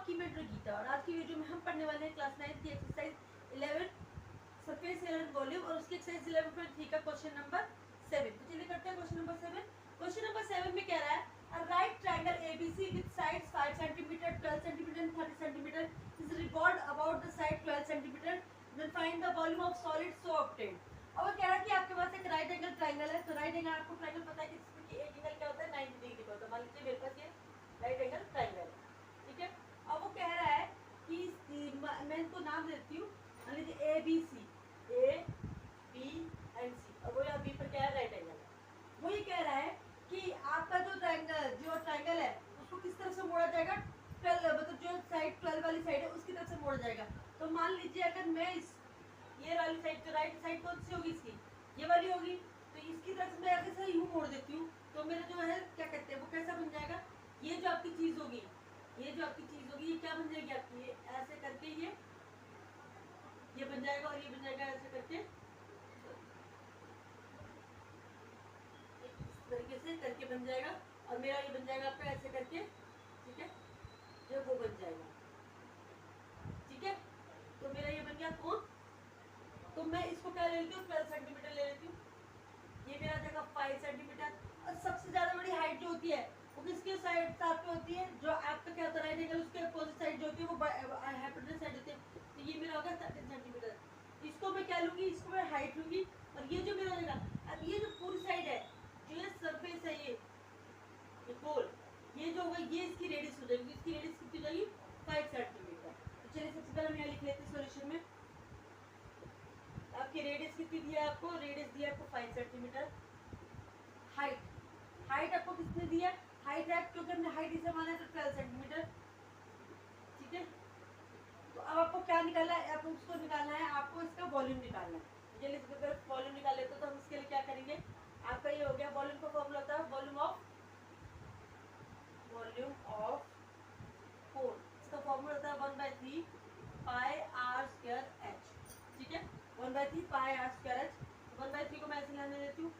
आपकी मेंटर गीता और आज की वीडियो में हम पढ़ने वाले हैं क्लास 9 की एक्सरसाइज 11 सरफेस एरिया वॉल्यूम और उसकी एक्सरसाइज 11.3 का क्वेश्चन नंबर 7। तो चलिए करते हैं क्वेश्चन नंबर 7। क्वेश्चन नंबर 7 में कह रहा है a right triangle ABC with sides 5 cm, 12 cm and 30 cm is revolved about the side 12 cm. Then find the volume of solid so obtained. अब कह रहा है कि आपके पास एक राइट एंगल ट्राइंगल है। तो राइट एंगल आपको ट्राइंगल पता है कि इसमें कि एक एंगल क्या होता है 90 डिग्री का होता है। मान लीजिए मेरे पास ये राइट एंगल ट्राइंगल है, ठीक है। अब वो कह रहा है कि मैं इनको नाम देती हूँ, मान लीजिए A B C, A B and C. अब वो यहाँ बी पर क्या है राइट एंगल है। वो ये कह रहा है कि आपका जो ट्राइंगल है उसको किस तरफ से मोड़ा जाएगा, 12 मतलब जो साइड 12 वाली साइड है उसकी तरफ से मोड़ा जाएगा। तो मान लीजिए अगर मैं ये वाली साइड, जो राइट साइड कौन सी होगी, इसकी ये वाली होगी, तो इसकी तरफ से मैं अगर से यूं मोड़ देती हूँ तो मेरा जो है क्या कहते हैं वो कैसा बन जाएगा, ये जो आपकी चीज होगी, ये क्या बन जाएगी आपकी, ये ऐसे करके ये बन जाएगा और ये बन जाएगा ऐसे करके, इस तरीके से करके बन जाएगा और मेरा ये बन जाएगा आपका ऐसे करके, ठीक है, ये वो बन जाएगा, ठीक है। तो मेरा ये बन गया कौन, तो मैं इसको क्या ले लेती हूँ 12 सेंटीमीटर ले लेती हूँ, ये मेरा जगह 5 सेंटीमीटर। और सबसे ज्यादा बड़ी हाइट जो होती है वो किसके साइड साथ में होती है, जो आपका क्या होता है राइट एंगल उसके अपोजिट साइड जो होती है वो हाइपोटेनस साइड होती है। तो ये मेरा होगा 13 सेंटीमीटर। इसको मैं क्या लूंगी, इसको मैं हाइट लूंगी और ये जो मेरा हो जाएगा। अब ये जो पूरी साइड है, जो ये सरफेस है, ये गोल, ये जो होगा ये इसकी रेडियस हो जाएगी। इसकी रेडियस कितनी हो जाएगी 5 सेंटीमीटर। तो चलिए सबसे पहले हम यहाँ लिख लेते हैं सॉल्यूशन में। आपकी रेडियस कितनी दी है, आपको रेडियस दिया आपको 5 सेंटीमीटर। हाइट आपको कितनी दी है, हाइट है क्योंकि हमने हाइट इसे माना है तो 12 सेंटीमीटर, ठीक है। तो अब आपको क्या निकालना है, आपको उसको निकालना है, आपको इसका वॉल्यूम निकालना है। चलिए इसको अगर वॉल्यूम निकाल लेते तो हम इसके लिए क्या करेंगे, आपका ये हो गया वॉल्यूम का फॉर्मूला होता है वॉल्यूम ऑफ कोन। इसका फॉर्मूला होता है 1/3 पाई आर स्क्वायर एच, ठीक है। 1/3 पाई आर स्क्वायर एच। 1/3 को मैं ऐसे लेने देती हूँ।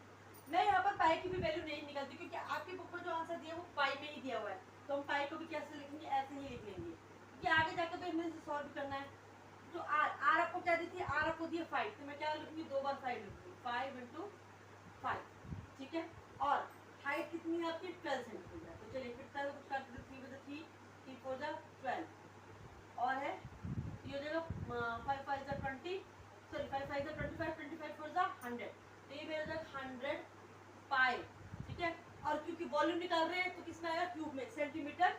मैं यहाँ पर पाई की भी वैल्यू नहीं निकालती क्योंकि आपके बुक में जो आंसर दिया वो पाई में ही दिया हुआ है। तो हम पाई को भी कैसे लिखेंगे, ऐसे ही लिख लेंगे क्योंकि आगे जाकर तो इनमें से सॉल्व करना है। तो आर आपको क्या दी थी, आर आपको दिया 5, तो मैं क्या लिखूंगी 2 बार 5 लिखूंगी, 5 × 5, ठीक है। और हाइट कितनी है आपकी 12 सेंटीमीटर। तो चलिए फिर से कुछ काट दो, 3 × 3, 3 4 12 और है ये हो जाएगा 5 5 20, सॉरी 5 5 25, 25 4 100। तो ये मेरा जाएगा 100 पाई, ठीक है। और क्योंकि वॉल्यूम निकाल रहे हैं तो किसमें आएगा क्यूब में, सेंटीमीटर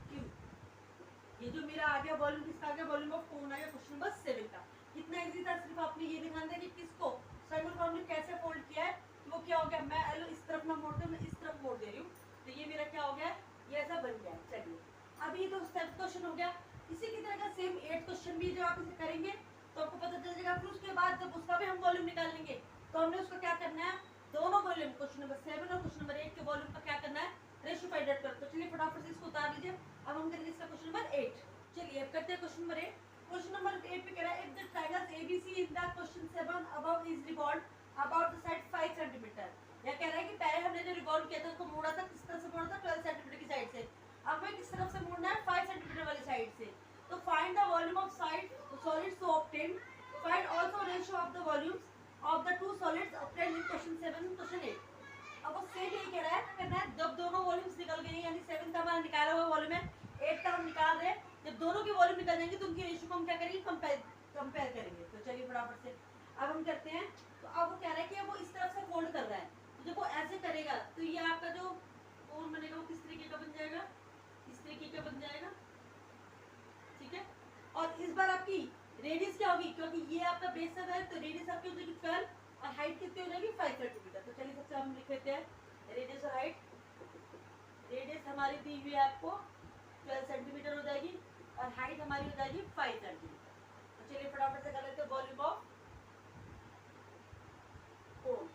क्यूब। ये जो मेरा आ गया वॉल्यूम, किसका आ गया वॉल्यूम ऑफ कोन आ गया क्वेश्चन नंबर 7 का। कितना इजी था, सिर्फ आपने ये ध्यान दें कि किसको ट्रायंगल को हमने कैसे फोल्ड किया है। तो वो क्या हो गया, मैं एलो इस तरफ ना मोड़ दूं, मैं इस तरफ मोड़ दे रही हूँ, तो ये मेरा क्या हो गया, ये ऐसा बन गया। चलिए अब ये तो 7th क्वेश्चन हो गया। इसी की तरह का सेम 8th क्वेश्चन भी जब आप इसे करेंगे तो आपको पता चल जाएगा। फिर उसके बाद जब उसका भी हम वॉल्यूम निकाल लेंगे तो हमने उसको क्या करना है, दोनों वॉल्यूम क्वेश्चन नंबर 7 और क्वेश्चन नंबर 8 के वॉल्यूम का क्या करना है, रेशियो फाइंड आउट करो। तो चलिए फटाफट से इसको उतार लीजिए। अब हम करेंगे इसका क्वेश्चन नंबर 8। चलिए अब करते हैं क्वेश्चन नंबर 8। क्वेश्चन नंबर 8 पे कह रहा है if the triangles ABC in the question 7 above is revolved about the side 5 centimetre. या कह रहा है कि पहले हमने जो रिवॉल्व किया था उसको मोड़ा था, किस तरह से मोड़ा था 12 सेंटीमीटर की साइड से। अब हमें किस तरफ से मोड़ना है, 5 सेंटीमीटर वाली साइड से। तो find the volume of side solid so obtained. Find also ratio of the volumes of the two solids obtained in question 7 and question 8। अब वो सेम यही कह रहा है, करना है जब दोनों वॉल्यूम्स निकल गए, यानी 7 का हमारा निकाला हुआ वॉल्यूम है, 8 का हम निकाल रहे हैं, जब दोनों के वॉल्यूम निकल जाएंगे तो उनकी रेशियो को हम क्या करेंगे, कंपेयर करेंगे। तो चलिए फटाफट से अब हम करते हैं। तो अब वो कह रहा है कि वो इस तरफ से फोल्ड कर रहा है, तो जब वो ऐसे करेगा तो ये आपका जो कोण बनेगा वो किस तरीके का बन जाएगा, इस तरीके का बन जाएगा, ठीक है। और इस बार आपकी रेडियस क्या होगी, क्योंकि ये आपका बेस सब है तो रेडियस आपकी हो जाएगी 12 और हाइट कितनी हो जाएगी 5 सेंटीमीटर। तो चलिए सबसे हम लिख लेते हैं रेडियस और हाइट। रेडियस हमारी दी हुई है आपको 12 सेंटीमीटर हो जाएगी और हाइट हमारी हो जाएगी 5 सेंटीमीटर। तो चलिए फटाफट से कर लेते हैं volume of cone.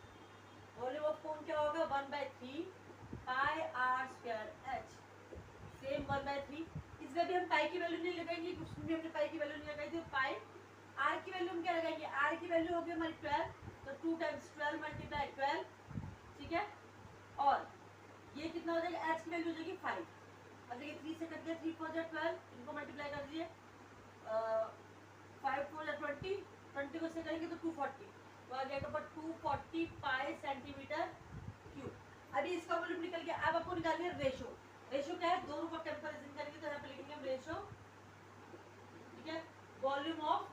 Volume of कोन क्या होगा 1/3 pi r square H. Same 1/3। इसमें भी हम पाई की वैल्यू नहीं लगाएंगे, उसमें भी हमने पाई की वैल्यू नहीं लगाई थी। पाई आर की वैल्यू हम क्या लगाएंगे, आर की वैल्यू होगी हमारी 12, तो 2 × 12 × 12, ठीक है। और ये कितना हो जाएगा, एच की वैल्यू हो जाएगी 5 अब देखिए 3 से कट गया, 3 4 12, इनको मल्टीप्लाई कर दीजिए, 5 4 20, 20 को से करेंगे तो 240, तो आ गया आपका 240 पाई सेंटीमीटर क्यूब। अभी इसका वॉल्यूम निकल गया। अब आपको निकालनी है रेशो। रेशो क्या है, दोनों का कंपैरिजन करेंगे तो यहाँ पे लिखेंगे रेशो, ठीक है, volume of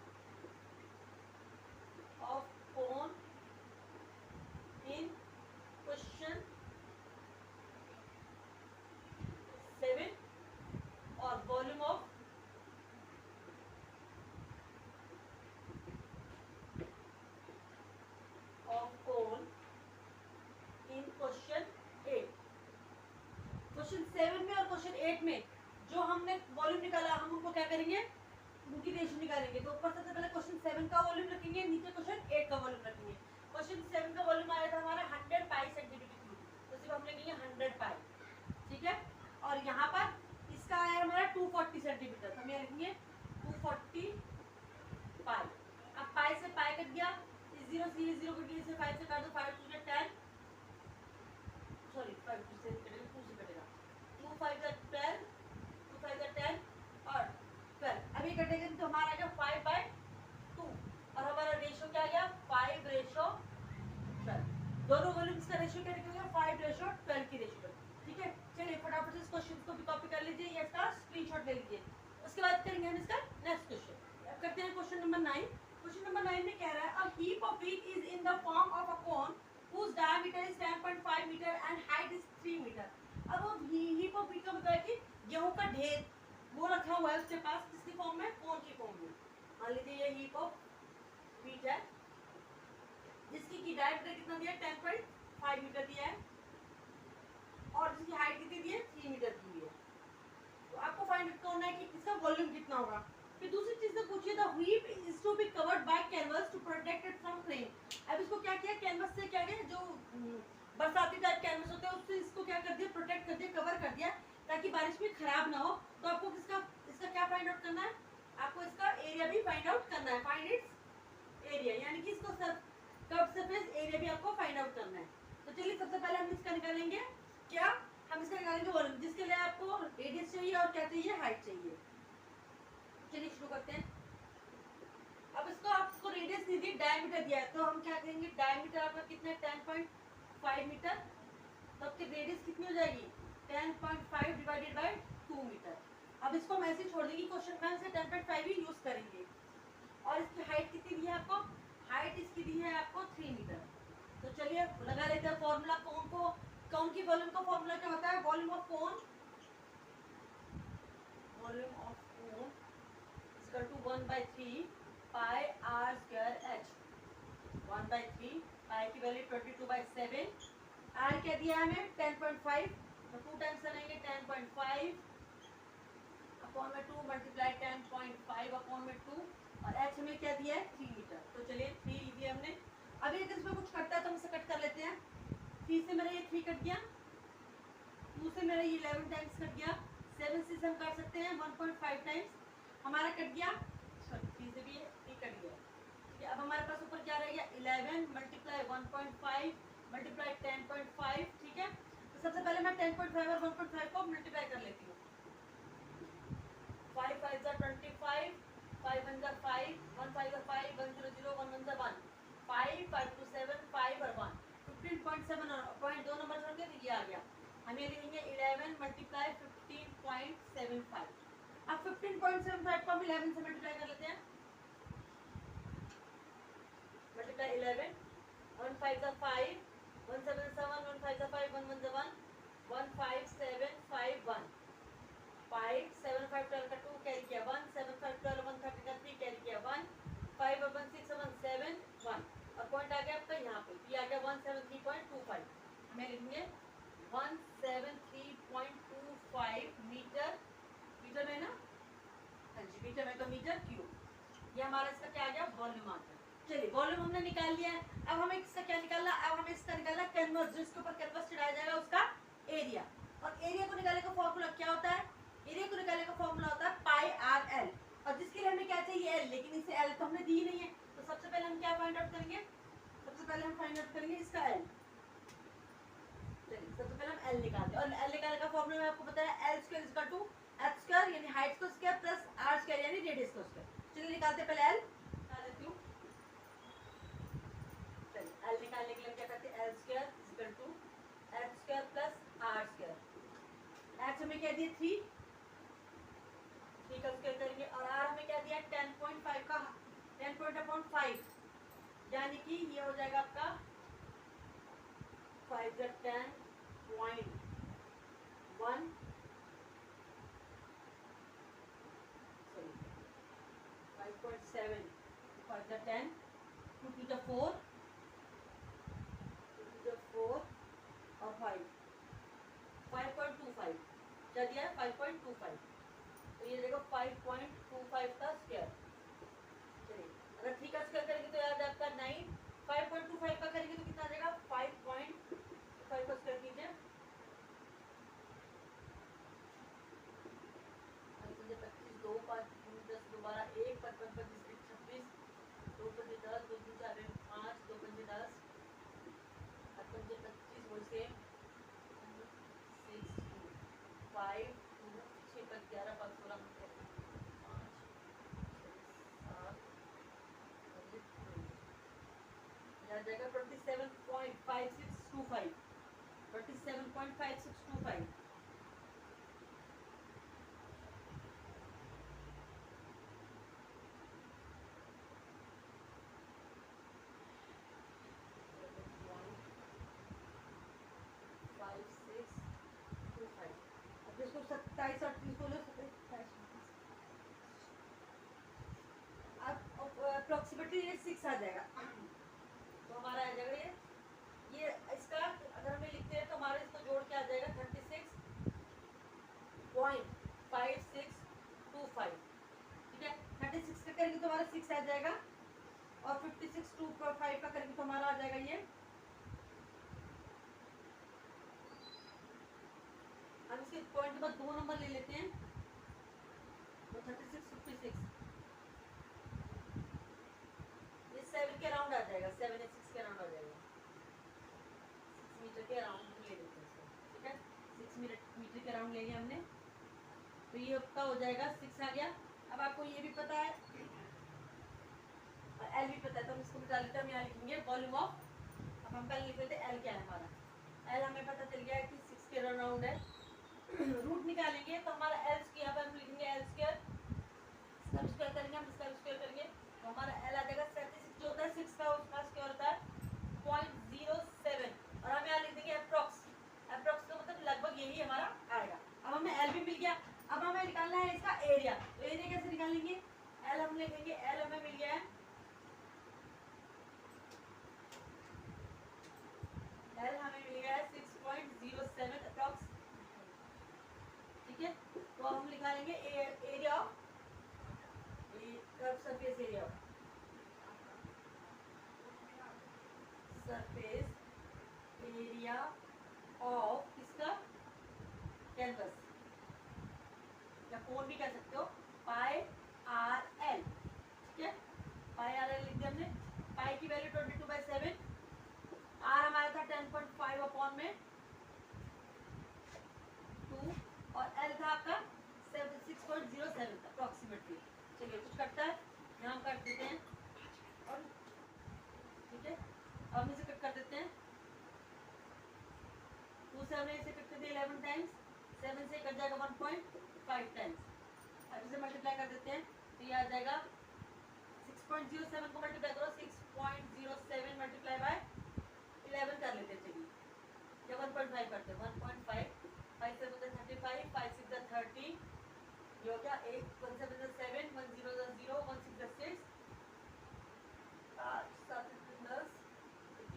cone in question 7 और volume of cone in question 8। Question 7 में और क्वेश्चन 8 में जो हमने वॉल्यूम निकाला, हम उनको क्या करेंगे, उनकी रेशियो निकालेंगे। तो ऊपर सबसे पहले क्वेश्चन 7 का वॉल्यूम रखेंगे, नीचे क्वेश्चन 8 का वॉल्यूम रखेंगे। क्वेश्चन 7 का वॉल्यूम आया था हमारा 100 पाई सेंटीमीटर क्यूब, तो सिर्फ हम लिखेंगे 100 पाई, ठीक है। और यहाँ पर इसका आया हमारा 240 सेंटीमीटर, तो हम यहाँ लिखेंगे 240 पाई। अब पाई से पाई कट गया, इस 0 से ये 0 कट गया, इसे 5 से काट दो, 5 2 10, सॉरी 5 2 से कटेगा, 2 से कटेगा, 2 5 12, 2 5 10 और 12। अभी कटेगा तो हमारा आ गया 5/2 और हमारा रेशियो क्या आ गया 5:12। दोनों वॉल्यूम्स का रेशियो क्या निकलेगा 5:12 की रेशियो, ठीक है। चलिए फटाफट से इस क्वेश्चन को भी कॉपी कर लीजिए या इसका स्क्रीनशॉट ले लीजिए। उसके बाद करेंगे हम इसका नेक्स्ट क्वेश्चन। अब करते हैं क्वेश्चन नंबर 9। क्वेश्चन नंबर 9 में कह रहा है a heap of wheat is in the form of a cone whose diameter is 10.5 metre and height is 3 metre. अब वो हीप ऑफ व्हीट का मतलब है कि गेहूं का ढेर वो रखा हुआ है उसके पास, किसकी फॉर्म में, कोन की फॉर्म में। मान लीजिए ये हीप ऑफ व्हीट है जिसकी की डायमीटर कितना दिया है 10.5 मीटर दिया है और जिसकी हाइट कितनी दी है 3 मीटर दी है। तो आपको फाइंड आउट करना है कि इसका वॉल्यूम कितना होगा। फिर दूसरी चीज से पूछिए the heap is to be covered by canvas to protect it from rain. अब इसको क्या किया, कैनवस से क्या किया, जो बरसाती टाइप कैनवस होते हैं उससे इसको क्या कर दिया, प्रोटेक्ट कर दिया, कवर कर दिया ताकि बारिश में खराब ना हो। तो आपको इसका क्या फाइंड आउट करना है, आपको इसका एरिया भी फाइंड आउट करना है, फाइंड इट्स एरिया, यानी कि इसको कर्व सरफेस एरिया भी आपको फाइंड आउट करना है। तो चलिए सबसे पहले हम इसका निकालेंगे, क्या हम इसका निकालेंगे वॉल्यूम, जिसके लिए आपको रेडियस चाहिए और क्या चाहिए, हाइट चाहिए। चलिए शुरू करते हैं। अब इसको आपको रेडियस नहीं दी, डायमीटर दिया है, तो हम क्या करेंगे, डायमीटर आपका कितना है 10.5 मीटर, तो आपकी रेडियस कितनी हो जाएगी 10.5 डिवाइडेड बाय 2 मीटर। अब इसको हम ऐसे छोड़ देंगे, क्वेश्चन में से 10.5 ही यूज करेंगे। और इसकी हाइट कितनी दी है आपको, हाइट इसकी दी है आपको 3 मीटर। तो चलिए लगा लेते हैं फॉर्मूला। कोन की वॉल्यूम का फॉर्मूला क्या होता है, volume of cone, volume of cone equal to 1/3 pi r square h. 1/3 pi की वैल्यू 22/7, आर क्या दिया है हमें 10.5, तो 2 टाइम्स करेंगे 10.5 अपॉन में 2 मल्टीप्लाई 10.5 अपॉन में 2 और एच हमें क्या दिया है 3 मीटर। तो चलिए 3 लिख दिया हमने। अभी अगर इसमें कुछ कटता है तो हम इसे कट कर लेते हैं। 3 से मेरा ये 3 कट गया, 2 से मेरा ये 11 टाइम्स कट गया, 7 से हम काट सकते हैं 1.5 टाइम्स हमारा कट गया, सॉरी 3 से भी ये 3 कट गया, ठीक है। अब हमारे पास ऊपर क्या रह गया 11 मल्टीप्लाई 1.5 मल्टीप्लाई 10.5, ठीक है। तो सबसे पहले मैं 10.5 और 1.5 को मल्टीप्लाई कर लेती हूँ। 5 5 जा 25, 5 1 जा 5, 1 5 जा 5, 1 0 0, 1 1 जा 1, 5 5 2 7, 5 और 1, 15.7 और पॉइंट 2 नंबर छोड़ के तो ये आ गया। हम ये लिखेंगे 11 मल्टीप्लाई 15.75। अब 15.75 को हम 11 से मल्टीप्लाई कर लेते हैं, मल्टीप्लाई 11, 1 5 जा 5, 1 7 7, 1 5 जा 5, 1 1 जा 1, 1 5 7 5 1, 5 7 5 12 का 2 कैरी किया 1, 7 5 12 1 30 का 3 कैरी किया 1, 5 और 1 6 1 7 1 और पॉइंट आ गया आपका यहाँ पे, ये आ गया 173.25। हमें लिखेंगे 173.25 मीटर, मीटर में ना, हाँ जी मीटर में, तो मीटर क्यूब। ये हमारा इसका क्या आ गया वॉल्यूम आ गया। चलिए वॉल्यूम हमने निकाल लिया है। अब हमें इसका क्या निकालना, अब हमें इसका निकालना कैनवस, जिसके ऊपर कैनवस चढ़ाया जाएगा उसका एरिया। और एरिया को निकालने का फॉर्मूला क्या होता है, एरिया को निकालने का फॉर्मूला होता है पाई आर एल, और जिसके लिए हमें क्या चाहिए एल, लेकिन इसे एल तो हमने दी नहीं है। तो सबसे पहले हम क्या फाइंड आउट करेंगे, सबसे पहले हम फाइंड आउट करेंगे इसका एल। चलिए सबसे पहले हम एल निकालते हैं, और एल निकालने का फॉर्मूला मैं आपको बताया, l square equal to h square यानी हाइट को स्क्वायर प्लस आर स्क्वायर यानी रेडियस को स्क्वायर। चलिए निकालते हैं पहले एल निकाल लेती हूँ। चलिए एल निकालने के लिए क्या करते हैं, l square equal to h square plus r square. H हमें क्या दिया 3 का स्क्वायर करेंगे, और आर हमें क्या दिया 10.5 का 10.5 यानी कि ये हो जाएगा आपका 5 का 10.1 5.7 5 का 10 2 to the 4 2 to the 4 और 5 5.25 क्या दिया है 5.25, तो ये देखो 5.25 का स्क्वायर। चलिए अगर 3 का स्क्वायर करेंगे तो याद है आपका 9, 5.25 का करेंगे तो कितना आ जाएगा 5.25 का स्क्वायर कीजिए, 25 2 5 10 दोबारा 1 55 25 26 2 5 10 2 3 4 5 2 5 10 55 25 वही से 6 5 2 6 5 11 5 16 5 7 आ जाएगा 27.5625 27.5625। इसको 27 38 बोलो, 27 अब अप्रोक्सीमेटली ये 6 आ जाएगा, तो हमारा आ जाएगा ये इसका अगर हमें लिखते हैं तो हमारा इसको जोड़ के आ जाएगा 36.5625। ठीक है 36 का करेंगे तो हमारा 6 आ जाएगा, और 56.25 का करेंगे तो हमारा आ जाएगा ये, हम इसके पॉइंट पर 2 नंबर ले लेते हैं तो 36 56 ये 7 के अराउंड आ जाएगा, 7 या 6 के अराउंड आ जाएगा, 6 मीटर के अराउंड ले लेते हैं इसको। ठीक है 6 मीटर के अराउंड लेंगे हमने, तो ये आपका हो जाएगा 6 आ गया। अब आपको ये भी पता है और एल भी पता है, तो हम इसको मिटा लेते हैं, हम यहाँ लिखेंगे वॉल्यूम ऑफ, अब हम पहले लिख लेते हैं एल क्या है हमारा, एल हमें पता चल गया कि 6 के अराउंड है। रूट निकालेंगे तो हमारा एल स्क्वायर, यहाँ पे हम लिखेंगे एल स्क्वायर, इसका स्क्वायर करेंगे, हम इसका स्क्वायर करेंगे तो हमारा एल आ जाएगा 36 जो होता है 6 का उसका स्क्वायर होता है 0.07, और हम यहाँ लिख देंगे अप्रॉक्स, अप्रॉक्स का मतलब लगभग यही हमारा आएगा। अब हमें एल भी मिल गया, अब हमें निकालना है इसका एरिया, तो एरिया कैसे निकालेंगे, एल हम लिखेंगे, एल हमें मिल गया है, एल हमें मिल गया है 6.07 अप्रॉक्स। ठीक है तो हम निकालेंगे area of curve surface area, surface area of इसका कैनवस, या कोण भी कह सकते हो, पाई आर एल। ठीक है पाई आर एल लिख दिया हमने, पाई की वैल्यू 22/7, आर हमारा था 10.5 अपॉन में 2, और एल था आपका 6.07 अप्रॉक्सीमेटली। चलिए कुछ कटता है यहाँ हम काट देते हैं, और ठीक है अब इसे कट कर देते हैं, 2 से हमने इसे कट कर दिया 11 टाइम्स, 7 से कट जाएगा 1.5 टाइम्स, अब इसे मल्टीप्लाई कर देते हैं तो ये आ जाएगा 6.07 को मल्टीप्लाई करो, 6.07 मल्टीप्लाई बाय 11 कर लेते हैं, चलिए या 1.5 करते हैं, 1.5 5 से 35 5 6 30, ये हो गया 8 1 7 7 1 0 0 1 6 6 7 10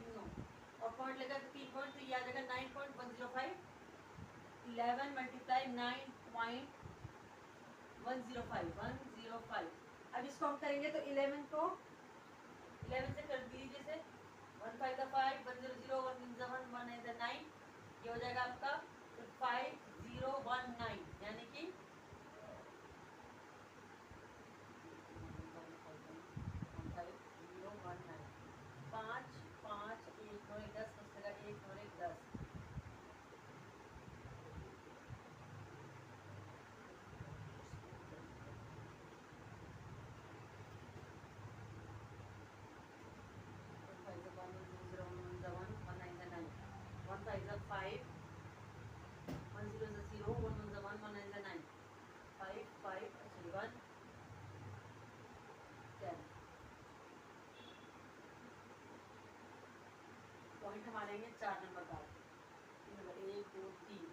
9, और पॉइंट लेकर 3 पॉइंट, तो ये आ जाएगा 9.105, 11 मल्टीप्लाई 9.105 अब इसको हम करेंगे तो 11 को 11 से कर दीजिए, जैसे 1 5 का 5 1 0 0 1 1 1 है 9, ये हो जाएगा आपका 5019, यानी कि 5019 5 5 1 9 10 10 1 9 1 10 मारेंगे 4 नंबर बार। 1 2 3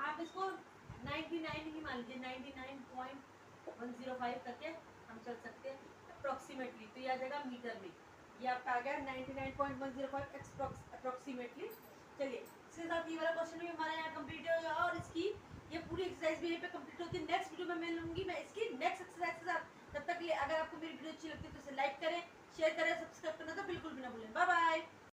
आप इसको 99 ही मान लीजिए, 99.105 करके हम चल सकते हैं अप्रोक्सीमेटली। तो ये आ जाएगा मीटर में, ये आपका आ गया 99.105 अप्रोक्सीमेटली। चलिए इसके साथ ये वाला क्वेश्चन भी हमारा यहाँ कंप्लीट हो गया, और इसकी ये पूरी एक्सरसाइज भी यहीं पे कंप्लीट होती है। नेक्स्ट वीडियो में मैं लूंगी मैं इसकी नेक्स्ट एक्सरसाइज के साथ। तब तक के लिए अगर आपको मेरी वीडियो अच्छी लगती है तो इसे लाइक करें, शेयर करें, सब्सक्राइब करना तो बिल्कुल भी ना भूलें। Bye bye.